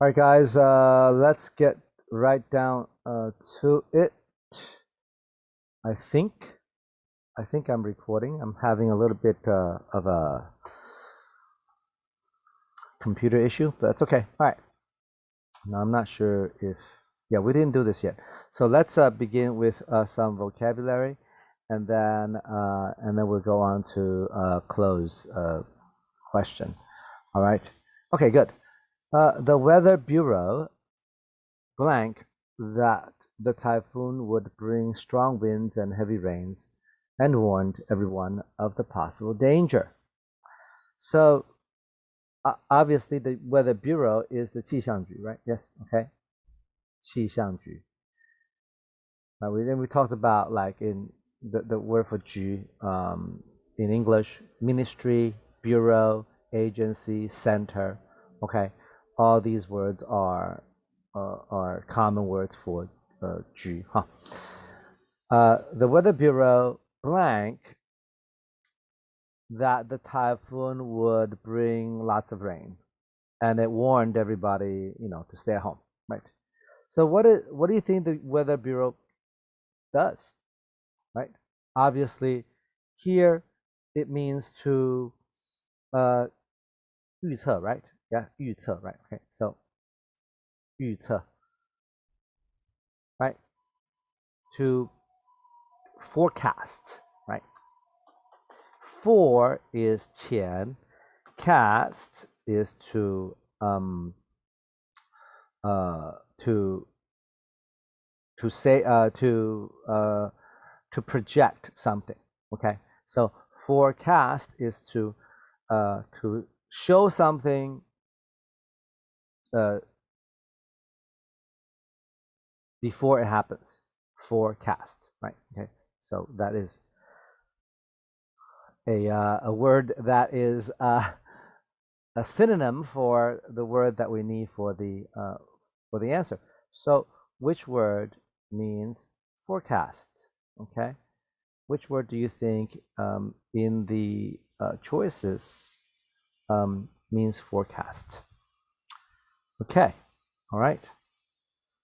All right, guys, let's get right down to it. I think I think I'm recording. I'm having a little bit of a computer issue, but that's okay. All right. Now I'm not sure if we didn't do this yet. So let's begin with some vocabulary, and then we'll go on to close question. All right. Okay, good. The Weather Bureau blank that the typhoon would bring strong winds and heavy rains and warned everyone of the possible danger. So obviously the Weather Bureau is the 气象局, right? Yes, okay. 气象局. We talked about like in the word for 局 in English, ministry, bureau, agency, center. Okay, all these words are common words for 局 huh? The Weather Bureau blank that the typhoon would bring lots of rain, and it warned everybody, to stay at home, right? So what do you think the Weather Bureau does, right? Obviously, here it means to 预测, right? Yeah, 预测, right? Okay, so 预测, right? To forecast, right? For is 前, cast is to say to project something. Okay, so forecast is to show something before it happens. Forecast, right? Okay, so that is a word that is a synonym for the word that we need for the answer. So which word means forecast? Okay, which word do you think in the choices means forecast? Okay, all right.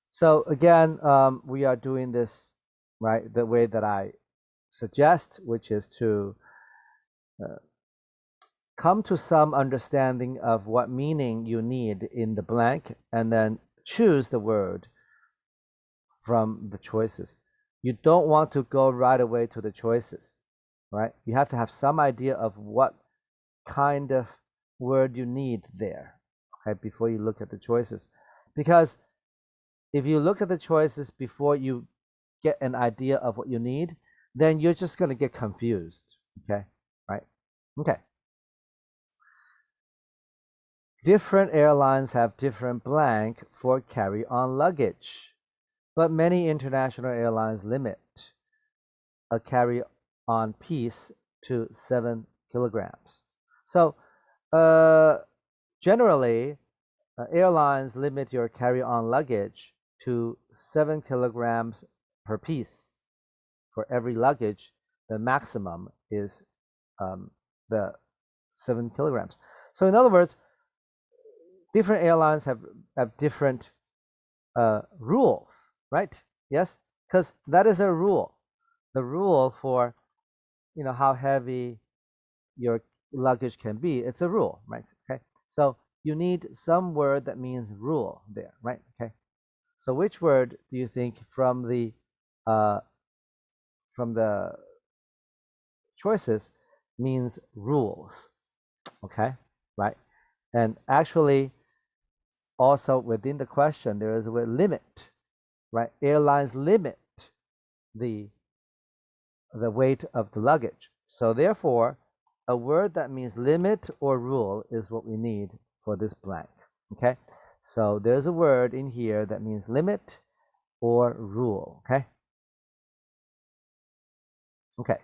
So again, we are doing this right the way that I suggest, which is to come to some understanding of what meaning you need in the blank, and then choose the word from the choices. You don't want to go right away to the choices, right? You have to have some idea of what kind of word you need there, okay, before you look at the choices. Because if you look at the choices before you get an idea of what you need, then you're just going to get confused, okay, right? Okay. Different airlines have different blank for carry-on luggage, but many international airlines limit a carry-on piece to 7 kilograms. So generally, airlines limit your carry-on luggage to 7 kilograms per piece. For every luggage, the maximum is the 7 kilograms. So in other words, different airlines have different rules, right? Yes, because that is a rule. The rule for how heavy your luggage can be, it's a rule, right? Okay, so you need some word that means rule there, right? Okay, so which word do you think from the choices means rules? Okay, right? And actually, also within the question, there is a word limit, right? Airlines limit the weight of the luggage. So therefore, a word that means limit or rule is what we need for this blank. Okay, so there's a word in here that means limit or rule. Okay. Okay.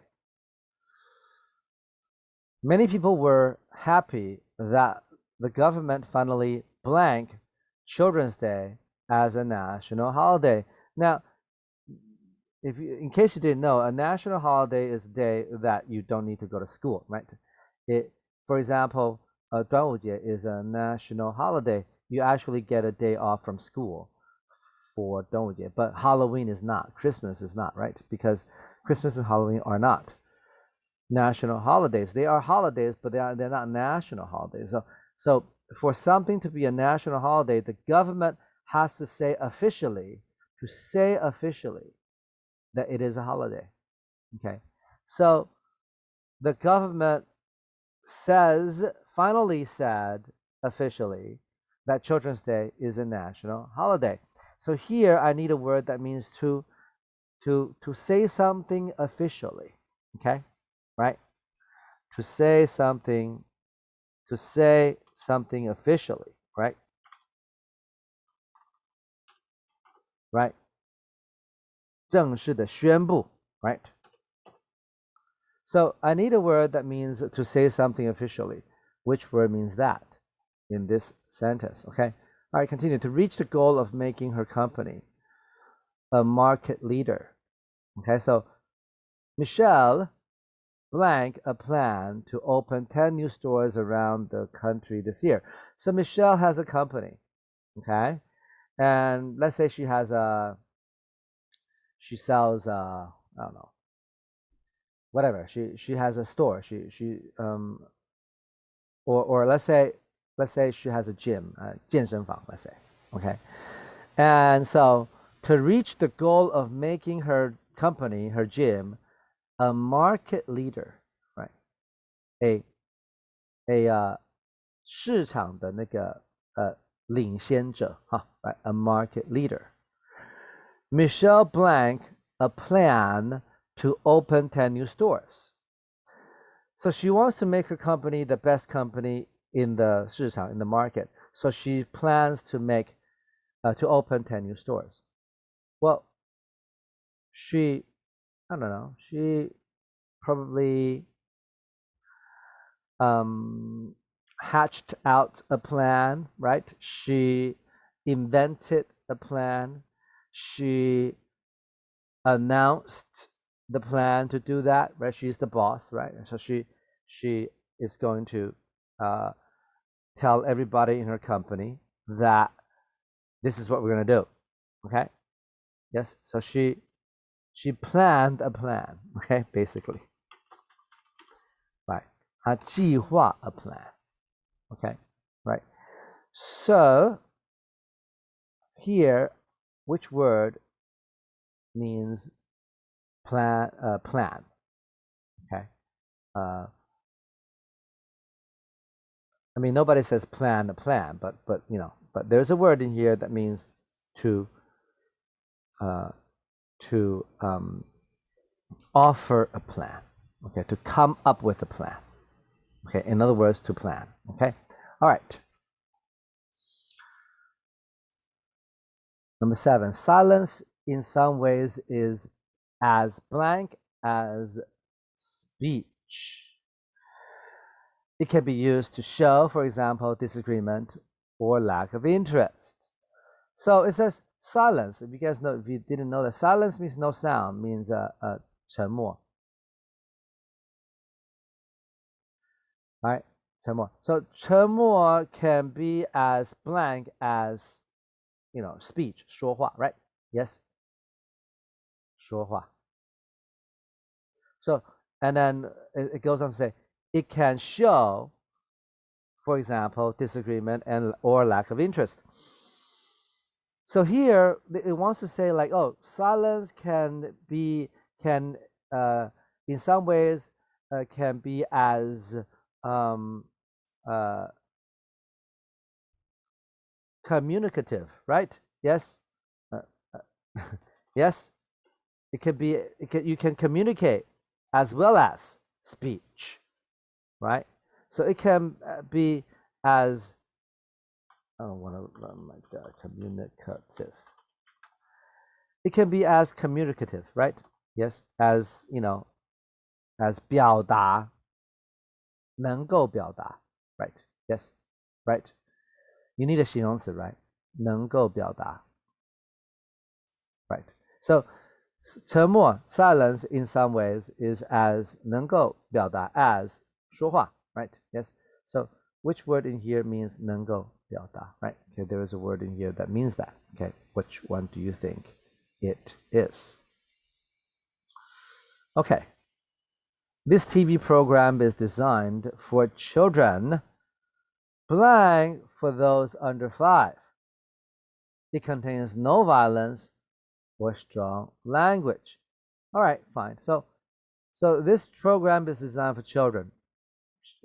Many people were happy that the government finally blank Children's Day as a national holiday. Now, in case you didn't know, a national holiday is a day that you don't need to go to school, right? For example, 端午节 is a national holiday. you actually get a day off from school for 端午节, but Halloween is not, Christmas is not, right? Because Christmas and Halloween are not national holidays. They are holidays, but they're not national holidays. So for something to be a national holiday, the government has to say officially that it is a holiday. Okay, so the government finally said officially that Children's Day is a national holiday. So here I need a word that means to say something officially. Okay, right? To say something officially, right? Right? 正式的宣布, right? So I need a word that means to say something officially. Which word means that in this sentence? Okay. All right, continue. To reach the goal of making her company a market leader. Okay, so Michelle blank a plan to open 10 new stores around the country this year. So Michelle has a company. Okay. And let's say she sells I don't know, whatever, she has a store, or let's say she has a gym, 健身房, let's say. Okay, and so to reach the goal of making her company, her gym, a market leader, right? a 市场的那个领先者, right? A market leader. Michelle blank a plan to open 10 new stores. So she wants to make her company the best company in the 市场, in the market. So she plans to open 10 new stores. Well, she probably hatched out a plan, right? She invented a plan. She announced the plan to do that, right? She's the boss, right? And so she is going to tell everybody in her company that this is what we're going to do. Okay? Yes. So she planned a plan. Okay, basically. Right. 她计划 a plan. Okay. Right. So here, which word means plan? Okay. I mean, nobody says plan a plan, but there's a word in here that means to offer a plan. Okay, to come up with a plan. Okay, in other words, to plan. Okay, all right. Number 7, silence in some ways is as blank as speech. It can be used to show, for example, disagreement or lack of interest. So it says silence. If you didn't know that, silence means no sound, means 沉默. All right, 沉默. So 沉默 can be as blank as speech, 说话, right? Yes. 说话. So, and then it goes on to say, it can show, for example, disagreement or lack of interest. So here it wants to say like, oh, silence can in some ways can be as communicative, right? Yes. Yes. You can communicate as well as speech, right? So it can be as, I don't want to run like that, communicative. It can be as communicative, right? Yes, as as 表达, 能够表达, right? Yes, right. You need a 形容词, right? 能够表达, right? So 沉默, silence in some ways is as 能够表达 as 说话, right? Yes. So which word in here means 能够表达, right? Okay, there is a word in here that means that. Okay, which one do you think it is? Okay, this TV program is designed for children blank for those under 5. It contains no violence or strong language. All right, fine. So this program is designed for children,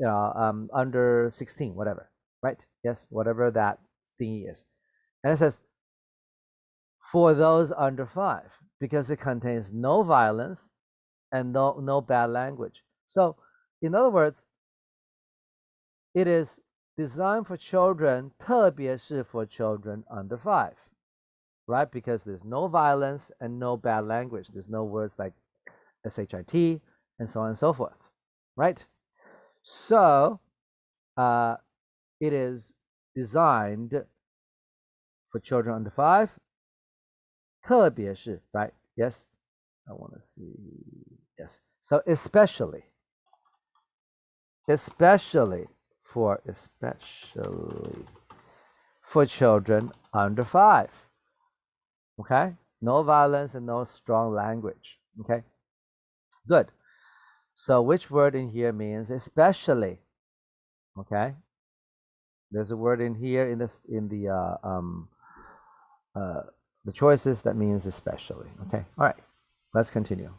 under 16, whatever, right? Yes, whatever that thingy is. And it says for those under 5 because it contains no violence and no bad language. So, in other words, it is designed for children, 特别是 for children under 5, right? Because there's no violence and no bad language. There's no words like shit and so on and so forth, right? So, it is designed for children under 5, 特别是, right? Yes, I want to see. Yes, so especially for children under 5. Okay, no violence and no strong language. Okay, good. So which word in here means especially? Okay, there's a word in here in the choices that means especially. Okay, all right, let's continue.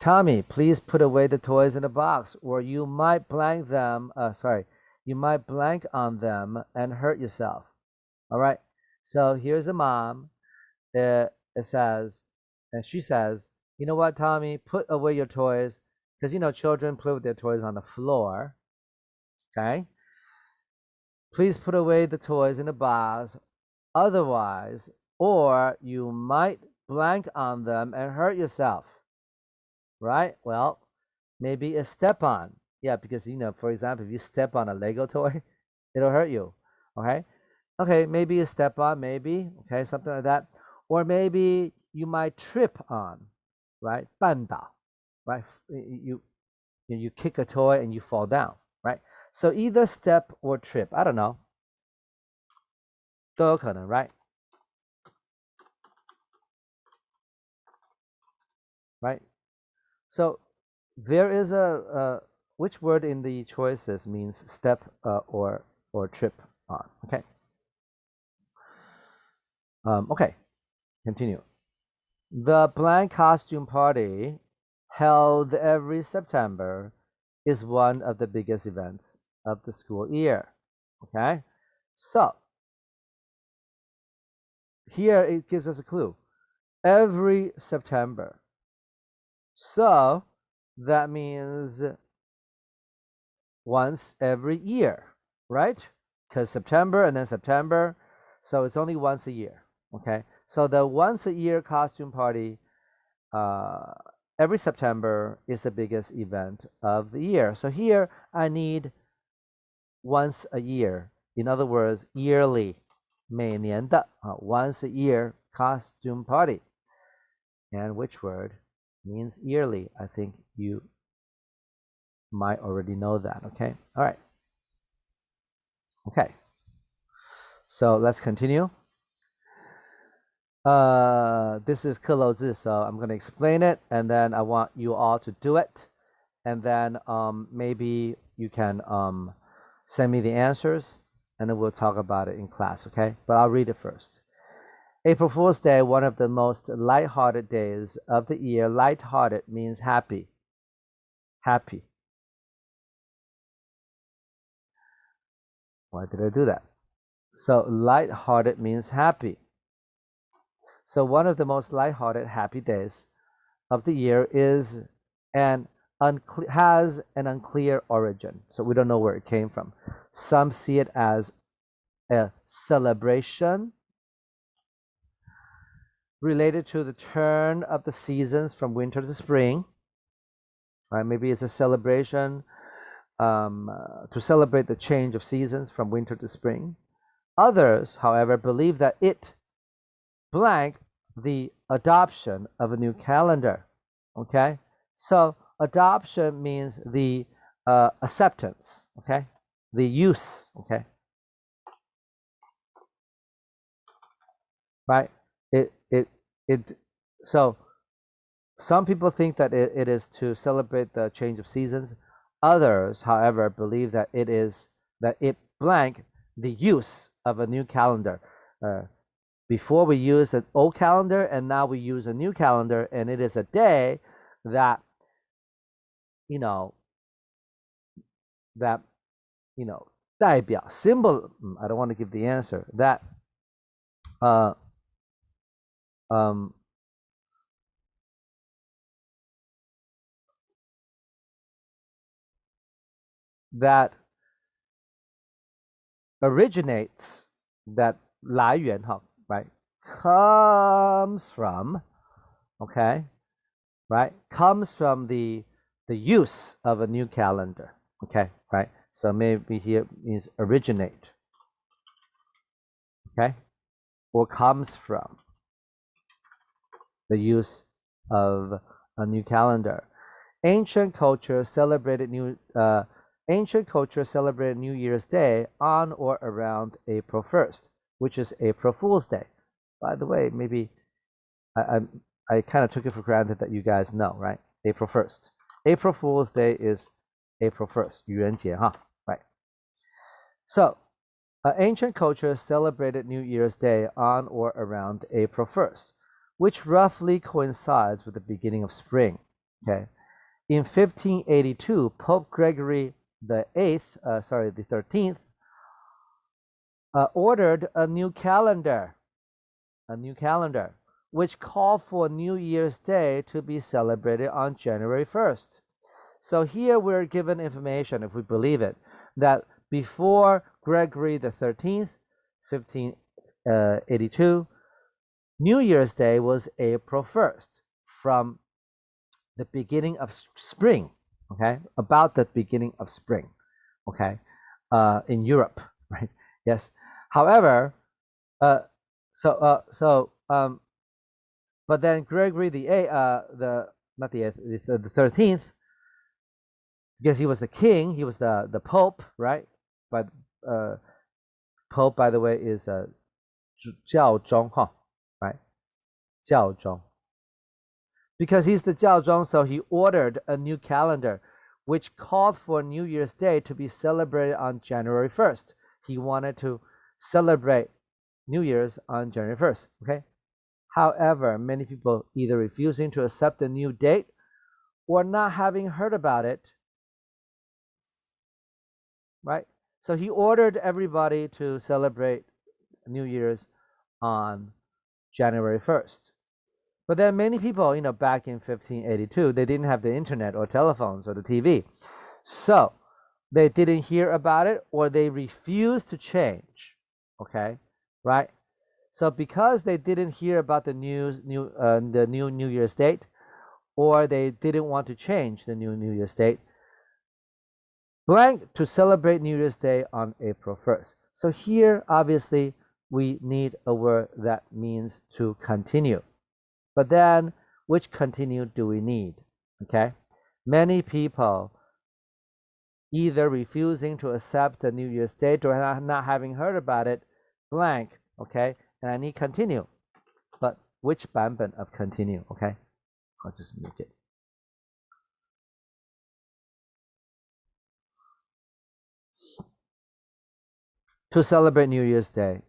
Tommy, please put away the toys in a box, or you might blank them. You might blank on them and hurt yourself. All right. So here's a mom. It says, and she says, you know what, Tommy, put away your toys, because children play with their toys on the floor. Okay. Please put away the toys in a box, otherwise, or you might blank on them and hurt yourself. Right? Well, maybe a step on. Yeah, because for example, if you step on a Lego toy, it'll hurt you. Okay? Okay, maybe a step on, maybe, okay, something like that. Or maybe you might trip on, right? 绊倒, right? You kick a toy and you fall down, right? So either step or trip, I don't know. 都有可能, right? Right? So there is which word in the choices means step or trip on? Okay. Okay, continue. The blank costume party held every September is one of the biggest events of the school year. Okay, so here it gives us a clue. Every September. So that means once every year, right? Because September and then September, so it's only once a year. Okay, so the once a year costume party every September is the biggest event of the year. So here I need once a year. In other words, yearly, 每年的, once a year costume party. And which word means yearly? I think you might already know that. Okay, all right. Okay, so let's continue. This is 课漏字, so I'm going to explain it, and then I want you all to do it, and then maybe you can send me the answers, and then we'll talk about it in class, okay? But I'll read it first. April Fool's Day, one of the most light-hearted days of the year. Light-hearted means happy. Happy. Why did I do that? So light-hearted means happy. So one of the most light-hearted, happy days of the year is has an unclear origin. So we don't know where it came from. Some see it as a celebration related to the turn of the seasons from winter to spring. Right? Maybe it's a celebration to celebrate the change of seasons from winter to spring. Others, however, believe that it blank the adoption of a new calendar. Okay, so adoption means the acceptance. Okay, the use. Okay, right? It so some people think that it is to celebrate the change of seasons. Others, however, believe that it blank the use of a new calendar. Before we used an old calendar, and now we use a new calendar, and it is a day that you know that you know 代表 symbol. I don't want to give the answer that uh um that originates that 来源 right, comes from, okay, right, comes from the use of a new calendar, okay, right. So maybe here means originate, okay, or comes from the use of a new calendar. Ancient culture celebrated New Year's Day on or around April 1st, which is April Fool's Day. By the way, maybe I kind of took it for granted that you guys know, right? April 1st. April Fool's Day is April 1st, 愚人节, huh? Right. So, ancient culture celebrated New Year's Day on or around April 1st, which roughly coincides with the beginning of spring. Okay. In 1582, Pope Gregory the 13th, ordered a new calendar, which called for New Year's Day to be celebrated on January 1st. So here we're given information, if we believe it, that before Gregory the 13th, 1582, New Year's Day was April 1st, from the beginning of spring, okay, about the beginning of spring, okay, in Europe, right? Yes. However, but then Gregory the not the 8th, the 13th, because he was the king, he was the Pope, right? But Pope, by the way, is 教宗, huh? Right? 教宗. Because he's the 教宗, so he ordered a new calendar, which called for New Year's Day to be celebrated on January 1st. He wanted to celebrate New Year's on January 1st, okay? However, many people either refusing to accept the new date or not having heard about it, right? So he ordered everybody to celebrate New Year's on January 1st. But then many people, back in 1582, they didn't have the internet or telephones or the TV. So they didn't hear about it, or they refused to change, okay, right? So because they didn't hear about the new New Year's date, or they didn't want to change the new Year's date, blank to celebrate New Year's Day on April 1st. So here, obviously, we need a word that means to continue. But then, which continue do we need? Okay, many people either refusing to accept the New Year's date or not having heard about it, blank, okay, and I need continue. But which 版本 of continue, okay? I'll just make it. To celebrate New Year's Day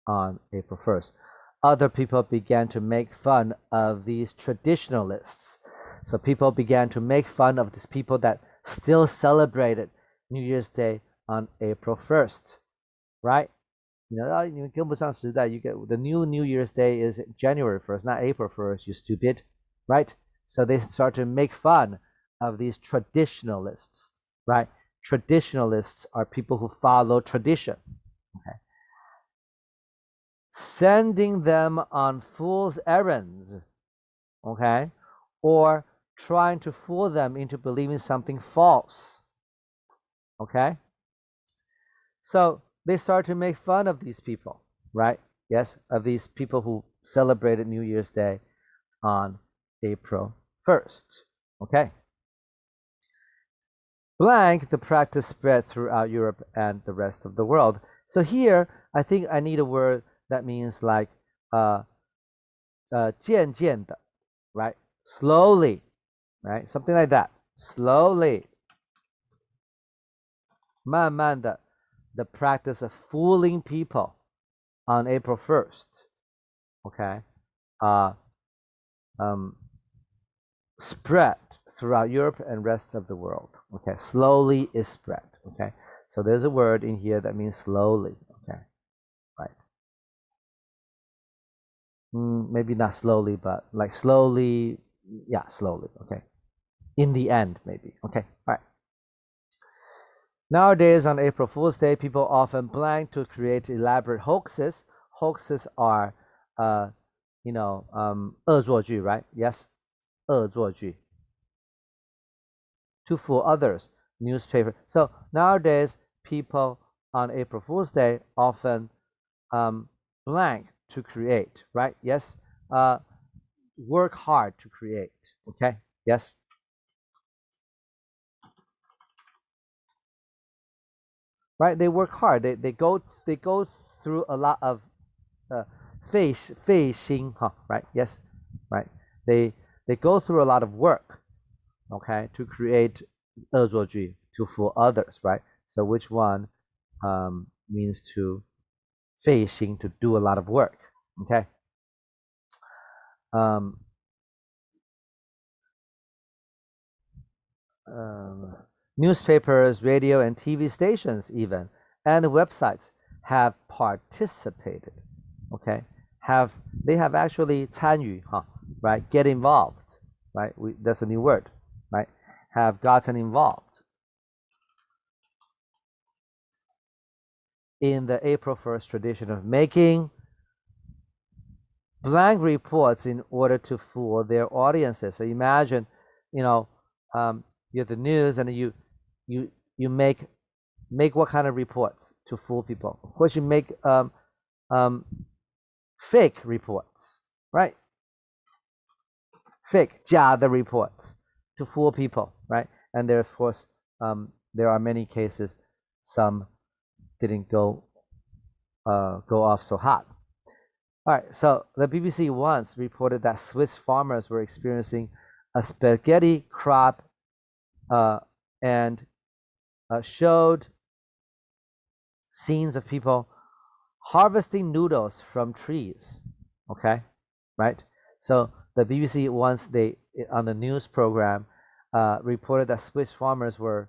on April 1st, other people began to make fun of these traditionalists. So people began to make fun of these people that still celebrated New Year's Day on April 1st, right? You get the New Year's Day is January 1st, not April 1st, you stupid, right? So they start to make fun of these traditionalists, right? Traditionalists are people who follow tradition, okay? Sending them on fool's errands, okay? Or trying to fool them into believing something false, okay? So they start to make fun of these people, right? Yes, of these people who celebrated New Year's Day on April 1st, okay? Blank, the practice spread throughout Europe and the rest of the world. So here, I think I need a word that means like 渐渐的 right? Slowly, right? Something like that. Slowly. 慢慢的 the practice of fooling people on April 1st. Okay. Spread throughout Europe and rest of the world. Okay. Slowly is spread. Okay. So there's a word in here that means slowly. Okay. Right. Maybe not slowly, but like slowly. Yeah, slowly. Okay. In the end, maybe. Okay. All right. Nowadays, on April Fool's Day, people often plan to create elaborate hoaxes. Hoaxes are, you know, 恶作剧, right? Yes, 恶作剧. To fool others, newspaper. So nowadays, people on April Fool's Day often blank to create, right? Yes, work hard to create. Okay, yes. Right, they work hard. They go through a lot of 费心, huh? Right? Yes, right. They go through a lot of work, okay, to create 恶作剧 to fool others, right? So which one means to 费心 to do a lot of work, okay? Newspapers, radio, and TV stations, even, and websites have participated. Okay, they have actually 参与, huh? Right? Get involved, right? That's a new word, right? Have gotten involved in the April 1st tradition of making blank reports in order to fool their audiences. So imagine, you know, you have the news and you make what kind of reports to fool people? Of course, you make fake reports, right? Fake 假的 reports to fool people, right? And there, of course, there are many cases. Some didn't go off so hot. All right, so the BBC once reported that Swiss farmers were experiencing a spaghetti crop and showed scenes of people harvesting noodles from trees. Okay, right? So the BBC once on the news program reported that Swiss farmers were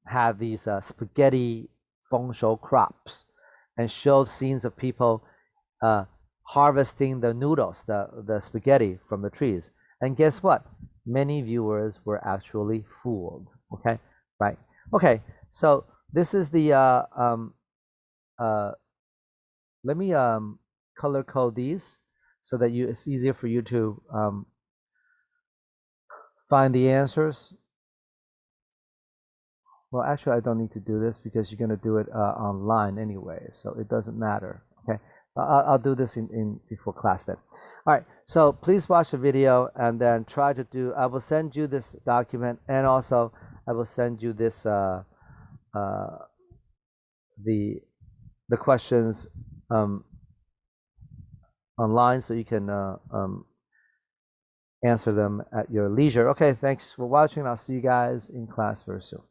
had these spaghetti 丰收 crops and showed scenes of people harvesting the noodles, the spaghetti from the trees. And guess what? Many viewers were actually fooled. Okay, right? Okay, so this is the let me color code these so that it's easier for you to find the answers. Well, actually, I don't need to do this because you're going to do it online anyway, so it doesn't matter. Okay, I'll do this in before class then. All right, so please watch the video and then try to do. I will send you this document, and also I will send you this the questions online, so you can answer them at your leisure. Okay, thanks for watching. I'll see you guys in class very soon.